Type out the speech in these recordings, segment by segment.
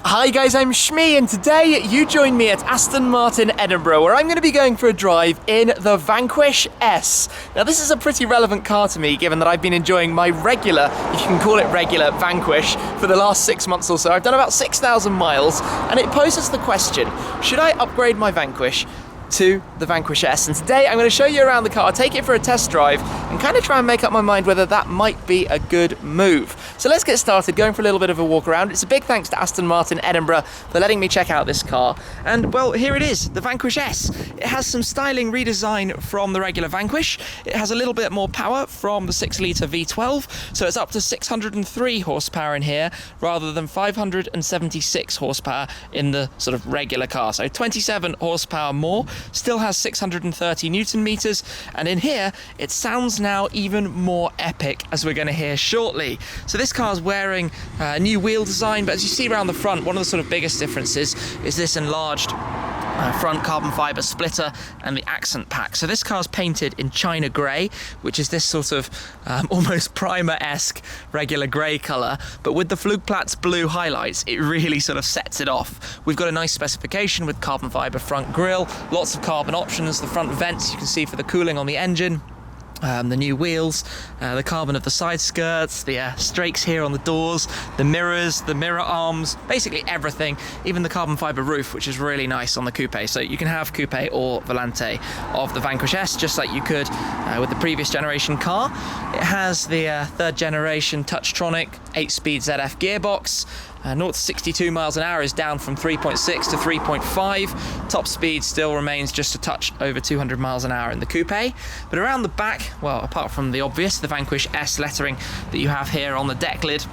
Hi guys, I'm Shmee, and today you join me at Aston Martin Edinburgh, where I'm going to be going for a drive in the Vanquish S. Now this is a pretty relevant car to me, given that I've been enjoying my regular, if you can call it regular, Vanquish for the last 6 months or so. I've done about 6,000 miles, and it poses the question, should I upgrade my Vanquish to the Vanquish S? And today I'm going to show you around the car, take it for a test drive, and kind of try and make up my mind whether that might be a good move. So let's get started, going for a little bit of a walk around. It's a big thanks to Aston Martin Edinburgh for letting me check out this car. And well, here it is, the Vanquish S. It has some styling redesign from the regular Vanquish. It has a little bit more power from the 6-litre V12, so it's up to 603 horsepower in here, rather than 576 horsepower in the sort of regular car. So 27 horsepower more, still has 630 Newton meters, and in here, it sounds now even more epic, as we're going to hear shortly. So this car is wearing a new wheel design, but as you see around the front, one of the sort of biggest differences is this enlarged front carbon fibre splitter and the accent pack. So this car's painted in China grey, which is this sort of almost primer-esque regular grey colour, but with the Flugplatz blue highlights, it really sort of sets it off. We've got a nice specification with carbon fibre front grille, lots of carbon options, the front vents you can see for the cooling on the engine. The new wheels, the carbon of the side skirts, the strakes here on the doors, the mirrors, the mirror arms, basically everything, even the carbon fibre roof, which is really nice on the coupe. So you can have coupe or volante of the Vanquish S, just like you could with the previous generation car. It has the third generation Touchtronic 8-speed ZF gearbox. 0 to 62 miles an hour is down from 3.6 to 3.5. Top speed still remains just a touch over 200 miles an hour in the coupe. But around the back, well, apart from the obvious, the Vanquish S lettering that you have here on the deck lid,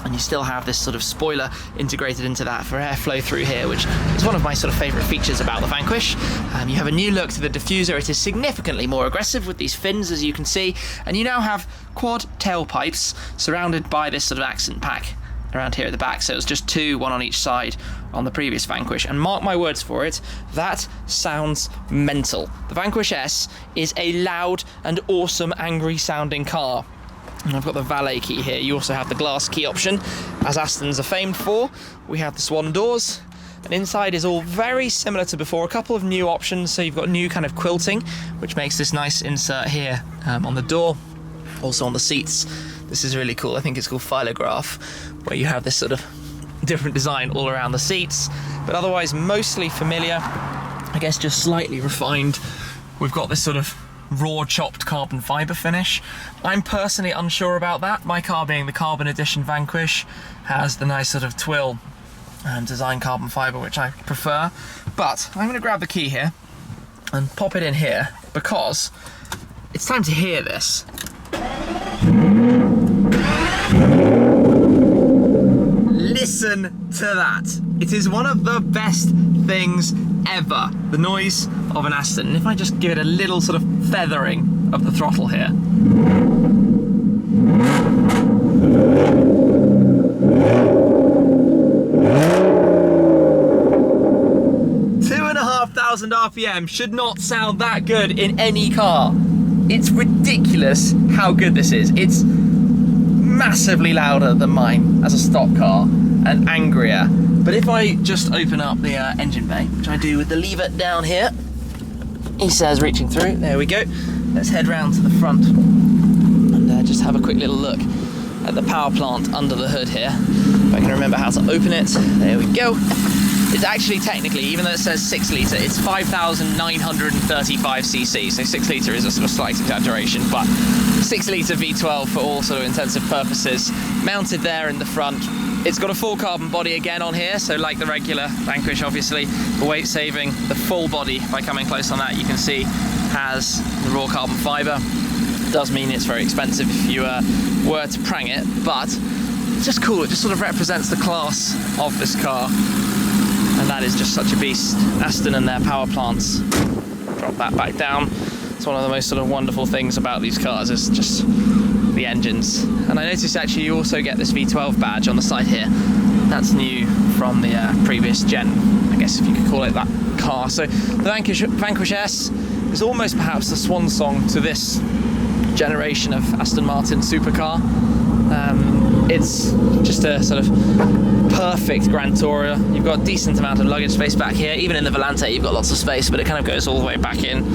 and you still have this sort of spoiler integrated into that for airflow through here, which is one of my sort of favourite features about the Vanquish. You have a new look to the diffuser. It is significantly more aggressive with these fins, as you can see, and you now have quad tailpipes surrounded by this sort of accent pack around here at the back. So it was just two, one on each side on the previous Vanquish, and mark my words for it, that sounds mental. The Vanquish S is a loud and awesome, angry sounding car. And I've got the valet key here. You also have the glass key option, as Astons are famed for. We have the swan doors, and inside is all very similar to before. A couple of new options, so you've got new kind of quilting, which makes this nice insert here on the door, also on the seats. This is really cool. I think it's called Philograph, where you have this sort of different design all around the seats, but otherwise mostly familiar, I guess just slightly refined. We've got this sort of raw chopped carbon fibre finish. I'm personally unsure about that. My car, being the Carbon Edition Vanquish, has the nice sort of twill design carbon fibre, which I prefer. But I'm going to grab the key here and pop it in here, because it's time to hear this. Listen to that. It is one of the best things ever, the noise of an Aston. And if I just give it a little sort of feathering of the throttle here. 2,500 RPM should not sound that good in any car. It's ridiculous how good this is. It's massively louder than mine as a stock car, and angrier. But if I just open up the engine bay, which I do with the lever down here, he says reaching through, there we go. Let's head round to the front and just have a quick little look at the power plant under the hood here. If I can remember how to open it, there we go. It's actually technically, even though it says 6 litre, it's 5,935 cc. So 6 litre is a sort of slight exaggeration, but 6 litre V12 for all sort of intensive purposes. Mounted there in the front. It's got a full carbon body again on here, so like the regular Vanquish, obviously, for weight saving. The full body, by coming close on that, you can see has the raw carbon fibre. It does mean it's very expensive if you were to prang it, but it's just cool. It just sort of represents the class of this car. And that is just such a beast. Aston and their power plants. Drop that back down. It's one of the most sort of wonderful things about these cars is just the engines. And I noticed actually you also get this V12 badge on the side here. That's new from the previous gen, I guess if you could call it that car. So the Vanquish S is almost perhaps the swan song to this generation of Aston Martin supercar. It's just a sort of perfect Grand Tourer. You've got a decent amount of luggage space back here. Even in the Volante you've got lots of space, but it kind of goes all the way back in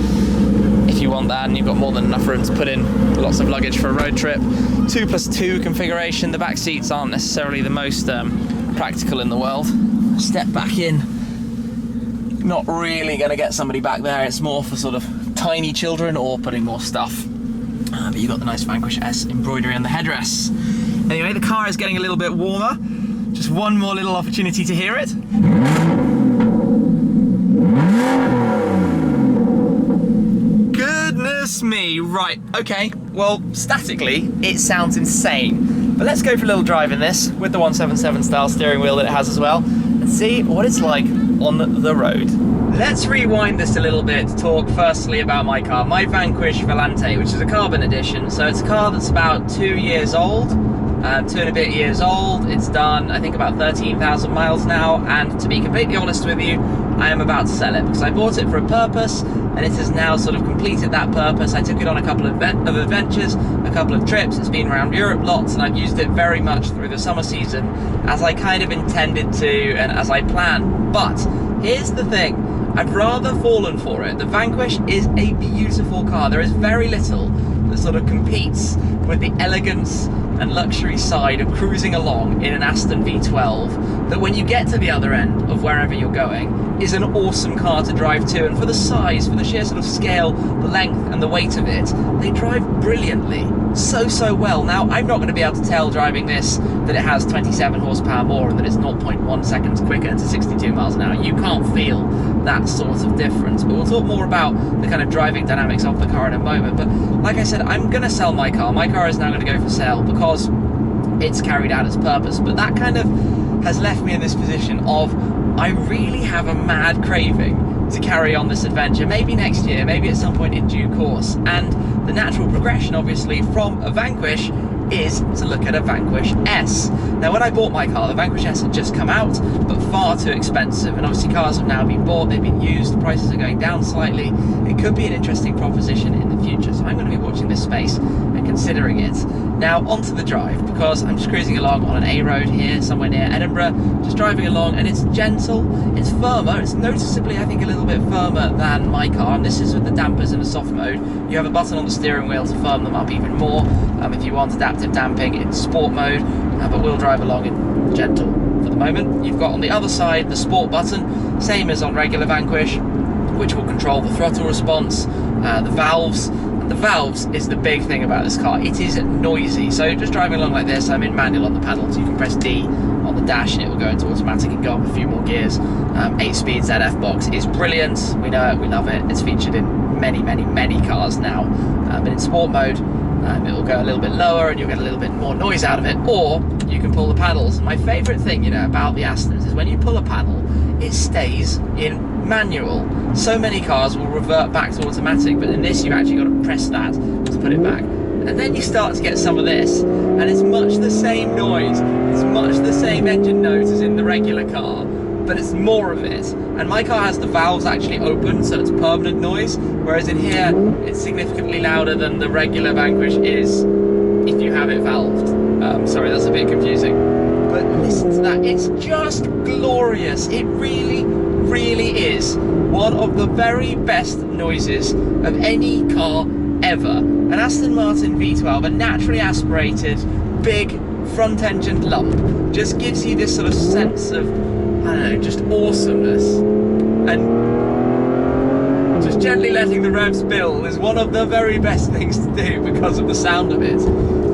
if you want that, and you've got more than enough room to put in lots of luggage for a road trip. 2+2 configuration. The back seats aren't necessarily the most practical in the world. Step back in. Not really going to get somebody back there. It's more for sort of tiny children or putting more stuff. But you've got the nice Vanquish S embroidery on the headrests. Anyway, the car is getting a little bit warmer. Just one more little opportunity to hear it. Goodness me, right, okay. Well, statically, it sounds insane. But let's go for a little drive in this with the 177 style steering wheel that it has as well, and see what it's like on the road. Let's rewind this a little bit to talk firstly about my car, my Vanquish Volante, which is a carbon edition. So it's a car that's about 2 years old, 2 and a bit years old. It's done, I think, about 13,000 miles now, and to be completely honest with you, I am about to sell it because I bought it for a purpose and it has now sort of completed that purpose. I took it on a couple of adventures, a couple of trips. It's been around Europe lots, and I've used it very much through the summer season as I kind of intended to and as I planned. But here's the thing. I've rather fallen for it. The Vanquish is a beautiful car. There is very little that sort of competes with the elegance and luxury side of cruising along in an Aston V12, that when you get to the other end of wherever you're going is an awesome car to drive to. And for the size, for the sheer sort of scale, the length and the weight of it, they drive brilliantly. So well. Now, I'm not going to be able to tell driving this that it has 27 horsepower more and that it's 0.1 seconds quicker to 62 miles an hour. You can't feel that sort of difference. But we'll talk more about the kind of driving dynamics of the car in a moment. But like I said, I'm going to sell my car. My car is now going to go for sale because it's carried out its purpose. But that kind of has left me in this position of I really have a mad craving to carry on this adventure, maybe next year, maybe at some point in due course. And the natural progression, obviously, from a Vanquish is to look at a Vanquish S. Now, when I bought my car, the Vanquish S had just come out, but far too expensive, and obviously cars have now been bought, they've been used, the prices are going down slightly. It could be an interesting proposition in the future, so I'm going to be watching this space and considering it. Now, onto the drive, because I'm just cruising along on an A road here, somewhere near Edinburgh, just driving along, and it's gentle, it's firmer, it's noticeably, I think, a little bit firmer than my car, and this is with the dampers in a soft mode. You have a button on the steering wheel to firm them up even more, if you want adaptive damping in sport mode, but we'll drive along in gentle for the moment. You've got on the other side the sport button, same as on regular Vanquish, which will control the throttle response, the valves. And the valves is the big thing about this car. It is noisy. So just driving along like this, I'm in manual on the pedals. You can press D on the dash and it will go into automatic and go up a few more gears. 8-speed ZF box is brilliant. We know it, we love it. It's featured in many cars now. But in sport mode, it will go a little bit lower and you'll get a little bit more noise out of it, or you can pull the paddles. And my favourite thing, about the Astons is when you pull a paddle, it stays in manual. So many cars will revert back to automatic, but in this you've actually got to press that to put it back. And then you start to get some of this, and it's much the same noise, it's much the same engine note as in the regular car, but it's more of it. And my car has the valves actually open, so it's permanent noise, whereas in here it's significantly louder than the regular Vanquish is if you have it valved. Sorry, that's a bit confusing. But listen to that, it's just glorious. It really is one of the very best noises of any car ever. An Aston Martin V12, a naturally aspirated, big front-engined lump, just gives you this sort of sense of, I don't know, just awesomeness. And just gently letting the revs build is one of the very best things to do because of the sound of it.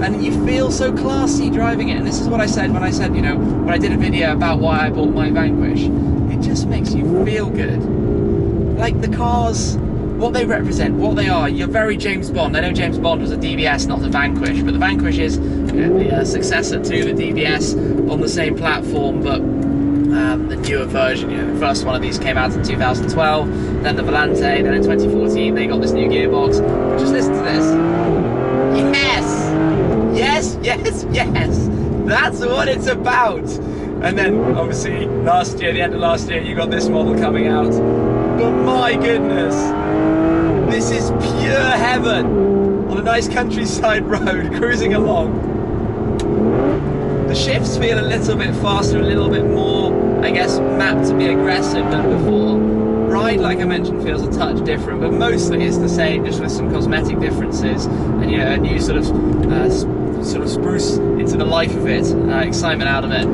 And you feel so classy driving it. And this is what I said when I said, when I did a video about why I bought my Vanquish. It just makes you feel good. Like the cars, what they represent, what they are. You're very James Bond. I know James Bond was a DBS, not a Vanquish, but the Vanquish is the successor to the DBS on the same platform, but the newer version. The first one of these came out in 2012, then the Volante, then in 2014 they got this new gearbox. But just listen to this. Yes, that's what it's about. And then obviously last year, the end of last year, you got this model coming out. But my goodness, this is pure heaven on an nice countryside road, cruising along. The shifts feel a little bit faster, a little bit more, I guess, mapped to be aggressive than before. Ride, like I mentioned, feels a touch different, but mostly it's the same, just with some cosmetic differences and, you know, a new sort of spruce into the life of it, excitement out of it.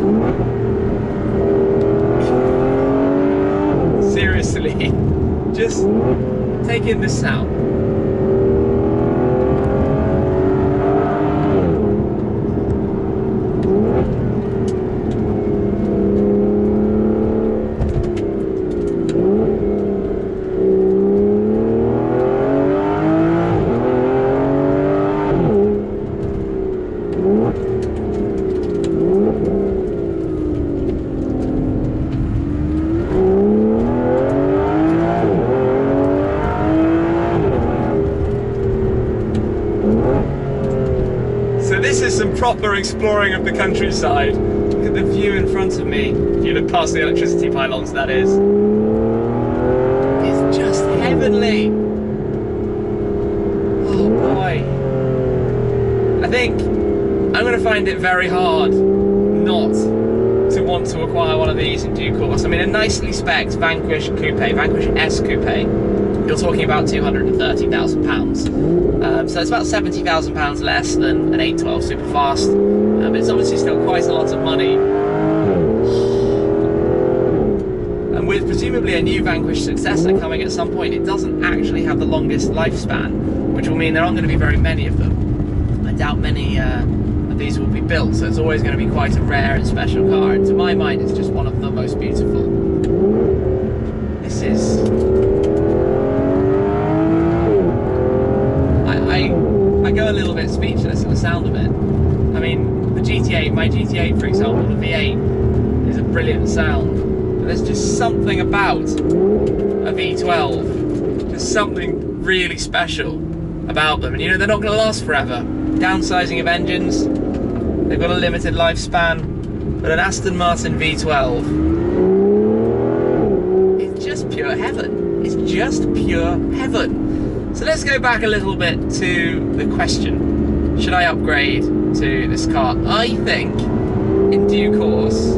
Seriously, just take in the sound. Proper exploring of the countryside. Look at the view in front of me. If you look past the electricity pylons, that is. It's just heavenly. Oh boy. I think I'm going to find it very hard not to want to acquire one of these in due course. I mean, a nicely spec'd Vanquish Coupe, Vanquish S Coupe, you're talking about £230,000. So it's about £70,000 less than an 812 Superfast, but it's obviously still quite a lot of money. And with presumably a new Vanquish successor coming at some point, it doesn't actually have the longest lifespan, which will mean there aren't going to be very many of them. I doubt many of these will be built, so it's always going to be quite a rare and special car, and to my mind it's just one of the most beautiful. This is... I go a little bit speechless at the sound of it. I mean, the GT8, my GT8 for example, the V8 is a brilliant sound, but there's just something about a V12, just something really special about them. And you know, they're not going to last forever. Downsizing of engines, they've got a limited lifespan, but an Aston Martin V12, it's just pure heaven. It's just pure heaven. So let's go back a little bit to the question, should I upgrade to this car? I think, in due course,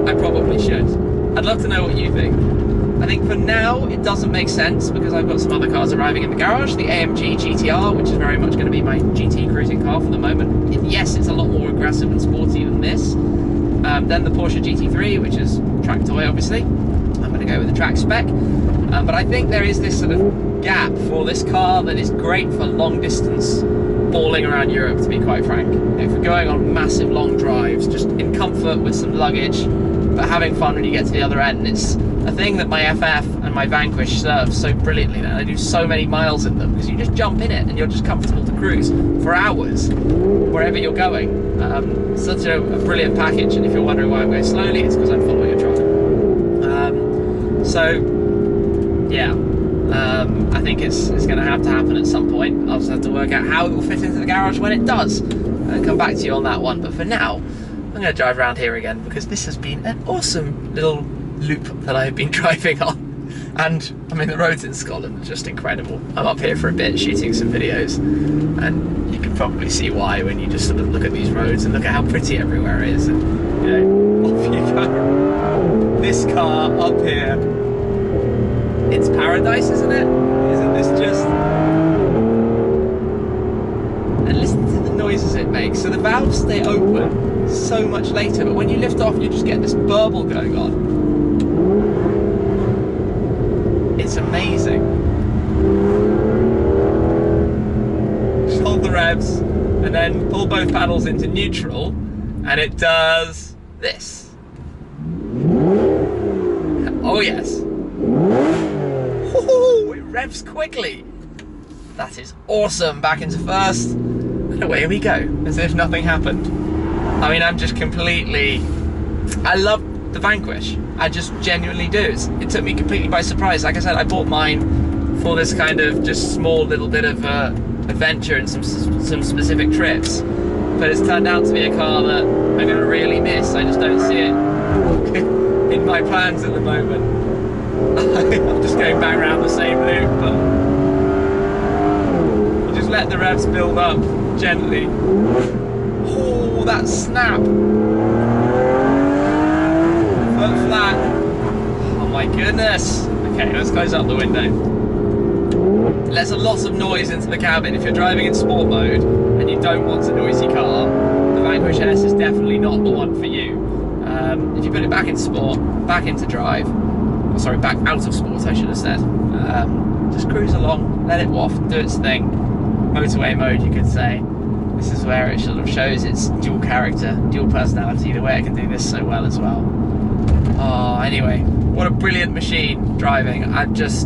I probably should. I'd love to know what you think. I think for now, it doesn't make sense because I've got some other cars arriving in the garage, the AMG GTR, which is very much going to be my GT cruising car for the moment. Yes, it's a lot more aggressive and sporty than this. Then the Porsche GT3, which is track toy, obviously. I'm going to go with the track spec. But I think there is this sort of gap for this car that is great for long distance hauling around Europe, to be quite frank. You know, for going on massive long drives, just in comfort with some luggage, but having fun when you get to the other end. It's a thing that my FF and my Vanquish serve so brilliantly, that I do so many miles in them, because you just jump in it and you're just comfortable to cruise for hours wherever you're going. Such a brilliant package, and if you're wondering why I'm going slowly, it's because I'm following a truck. So yeah, I think it's going to have to happen at some point. I'll just have to work out how it will fit into the garage when it does, and come back to you on that one. But for now, I'm going to drive around here again, because this has been an awesome little loop that I've been driving on. And I mean, the roads in Scotland are just incredible. I'm up here for a bit shooting some videos, and you can probably see why when you just sort of look at these roads and look at how pretty everywhere is. And you know, off you go. This car up here, it's paradise, isn't it? Isn't this just... And listen to the noises it makes. So the valves stay open so much later, but when you lift off, you just get this burble going on. It's amazing. Just hold the revs and then pull both paddles into neutral, and it does this. Oh yes. It revs quickly. That is awesome. Back into first, and away we go, as if nothing happened. I mean, I'm just completely... I love the Vanquish. I just genuinely do. It took me completely by surprise. Like I said, I bought mine for this kind of just small little bit of adventure and some specific trips. But it's turned out to be a car that I'm going to really miss. I just don't see it in my plans at the moment. I'm just going back around the same loop, but you just let the revs build up gently. Oh, that snap! Foot flat. Oh my goodness. Okay, let's close up the window. Lets a lot of noise into the cabin. If you're driving in sport mode and you don't want a noisy car, the Vanquish S is definitely not the one for you. If you put it back in sport, back into drive, or sorry, back out of sport I should have said, just cruise along, let it waft, do its thing. Motorway mode, you could say. This is where it sort of shows its dual character, dual personality, the way it can do this so well as well. Oh, anyway, what a brilliant machine driving. I'm just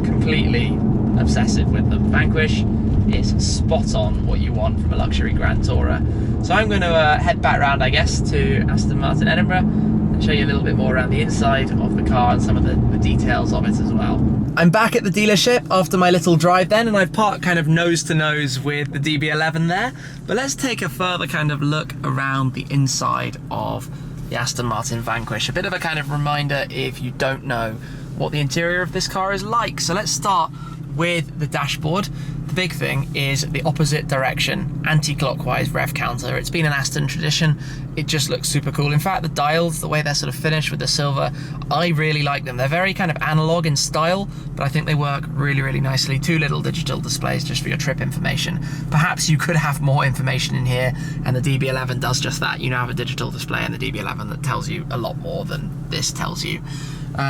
completely obsessive with them. Vanquish is spot on what you want from a luxury Grand Tourer. So I'm going to head back round, I guess, to Aston Martin Edinburgh and show you a little bit more around the inside of the car and some of the details of it as well. I'm back at the dealership after my little drive then, and I've parked kind of nose to nose with the DB11 there. But let's take a further kind of look around the inside of the Aston Martin Vanquish. A bit of a kind of reminder if you don't know what the interior of this car is like. So let's start with the dashboard. The big thing is the opposite direction anti-clockwise rev counter. It's been an Aston tradition. It just looks super cool. In fact, the dials, the way they're sort of finished with the silver, I really like them. They're very kind of analog in style, but I think they work really, really nicely. Two little digital displays just for your trip information. Perhaps you could have more information in here, and the DB11 does just that. You now have a digital display in the DB11 that tells you a lot more than this tells you.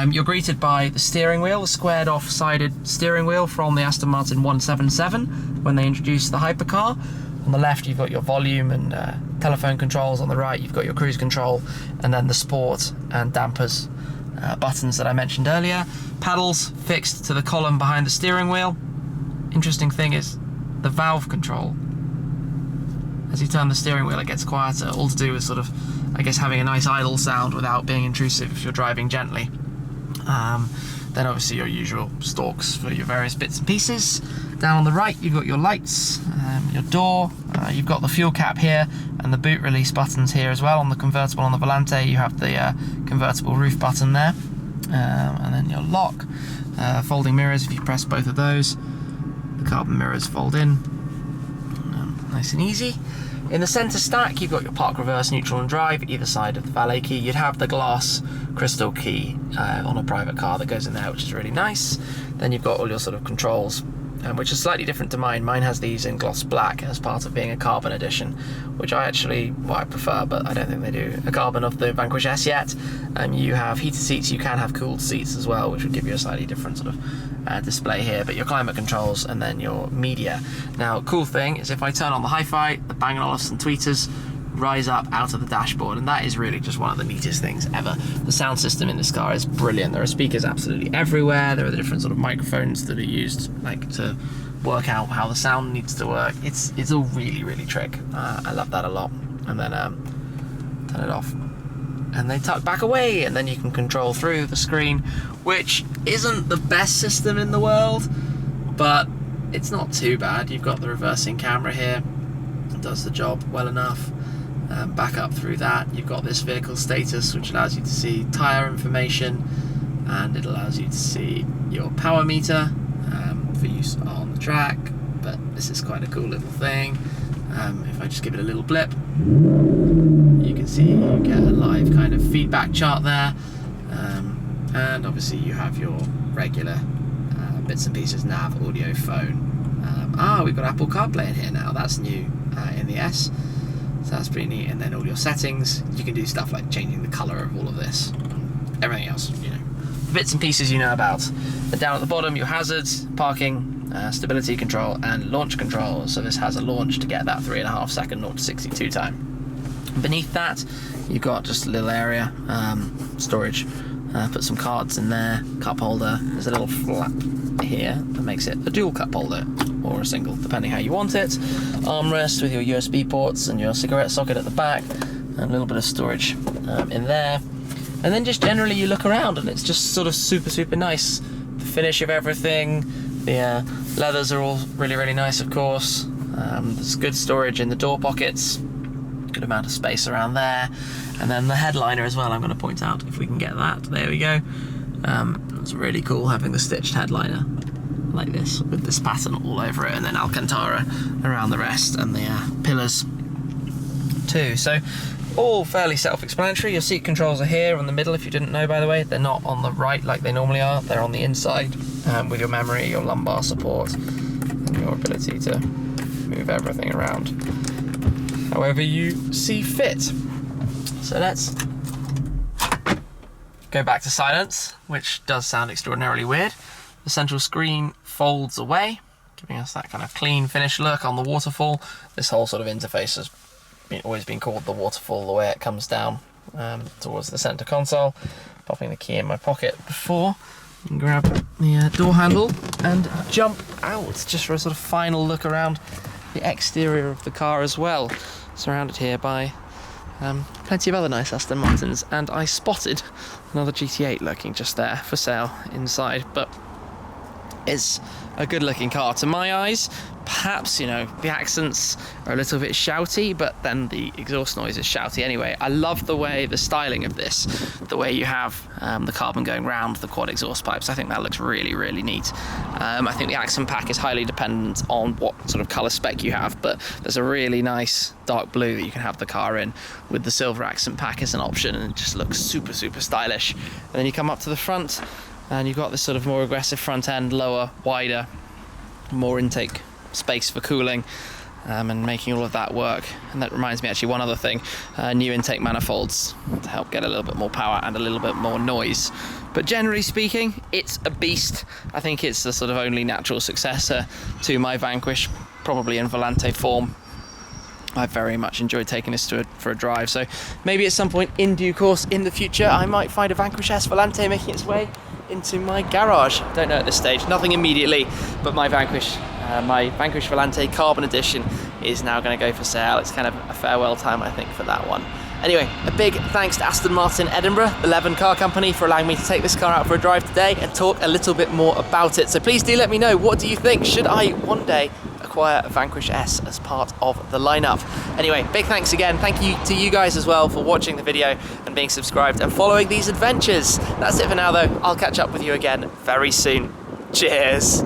You're greeted by the steering wheel, the squared off sided steering wheel from the Aston Martin 177 when they introduced the hypercar. On the left you've got your volume and telephone controls. On the right you've got your cruise control, and then the sport and dampers buttons that I mentioned earlier. Paddles fixed to the column behind the steering wheel. Interesting thing is the valve control. As you turn the steering wheel it gets quieter, all to do with sort of, I guess, having a nice idle sound without being intrusive if you're driving gently. Then obviously your usual stalks for your various bits and pieces. Down on the right you've got your lights, your door, you've got the fuel cap here and the boot release buttons here as well. On the convertible, on the Volante, you have the convertible roof button there, and then your lock, folding mirrors if you press both of those. The carbon mirrors fold in, nice and easy. In the centre stack you've got your park, reverse, neutral and drive, either side of the valet key. You'd have the glass crystal key on a private car that goes in there, which is really nice. Then you've got all your sort of controls, which is slightly different to mine. Mine has these in gloss black as part of being a carbon edition, which I actually, well, I prefer, but I don't think they do a carbon of the Vanquish S yet. You have heated seats, you can have cooled seats as well, which would give you a slightly different sort of display here, but your climate controls and then your media. Now, cool thing is if I turn on the hi-fi, the Bang & Olufsen tweeters rise up out of the dashboard, and that is really just one of the neatest things ever. The sound system in this car is brilliant. There are speakers absolutely everywhere. There are the different sort of microphones that are used like to work out how the sound needs to work. It's all really, really trick. I love that a lot. And then turn it off and they tuck back away, and then you can control through the screen, which isn't the best system in the world, but it's not too bad. You've got the reversing camera here, it does the job well enough. Back up through that, you've got this vehicle status, which allows you to see tyre information, and it allows you to see your power meter for use on the track. But this is quite a cool little thing. If I just give it a little blip, you can see you get a live kind of feedback chart there, and obviously you have your regular bits and pieces, nav, audio, phone. We've got Apple CarPlay in here now, that's new in the S. So that's pretty neat. And then all your settings, you can do stuff like changing the colour of all of this. Everything else, you know, bits and pieces you know about. And down at the bottom, your hazards, parking, stability control, and launch control. So this has a launch to get that 3.5 second 0 to 62 time. Beneath that, you've got just a little area, storage. Put some cards in there, cup holder. There's a little flap here that makes it a dual cup holder, or a single, depending how you want it. Armrest with your USB ports and your cigarette socket at the back, and a little bit of storage in there. And then just generally you look around and it's just sort of super, super nice. The finish of everything, the leathers are all really, really nice, of course. There's good storage in the door pockets, good amount of space around there. And then the headliner as well, I'm going to point out if we can get that. There we go. It's really cool having the stitched headliner like this, with this pattern all over it, and then Alcantara around the rest, and the pillars too. So all fairly self-explanatory. Your seat controls are here in the middle, if you didn't know, by the way. They're not on the right like they normally are, they're on the inside, with your memory, your lumbar support, and your ability to move everything around however you see fit. So let's go back to silence, which does sound extraordinarily weird. The central screen folds away, giving us that kind of clean finish look on the waterfall. This whole sort of interface has always been called the waterfall, the way it comes down towards the center console. Popping the key in my pocket before you can grab the door handle and jump out, just for a sort of final look around the exterior of the car as well. Surrounded here by plenty of other nice Aston Martins, and I spotted another GT8 lurking just there for sale inside, but it's a good looking car to my eyes. Perhaps, you know, the accents are a little bit shouty, but then the exhaust noise is shouty anyway. I love the way, the styling of this, the way you have the carbon going round the quad exhaust pipes. I think that looks really, really neat. I think the accent pack is highly dependent on what sort of colour spec you have, but there's a really nice dark blue that you can have the car in with the silver accent pack as an option, and it just looks super, super stylish. And then you come up to the front, and you've got this sort of more aggressive front end, lower, wider, more intake space for cooling, and making all of that work. And that reminds me, actually, one other thing, new intake manifolds to help get a little bit more power and a little bit more noise. But generally speaking, it's a beast. I think it's the sort of only natural successor to my Vanquish, probably in Volante form. I very much enjoyed taking this for a drive, so maybe at some point in due course in the future I might find a Vanquish S Volante making its way into my garage. Don't know at this stage, nothing immediately, but my Vanquish Volante Carbon Edition is now going to go for sale. It's kind of a farewell time, I think, for that one. Anyway, a big thanks to Aston Martin Edinburgh, the Leven Car Company, for allowing me to take this car out for a drive today and talk a little bit more about it. So please do let me know, what do you think? Should I one day acquire a Vanquish S as part of the lineup? Anyway, big thanks again. Thank you to you guys as well for watching the video and being subscribed and following these adventures. That's it for now though. I'll catch up with you again very soon. Cheers.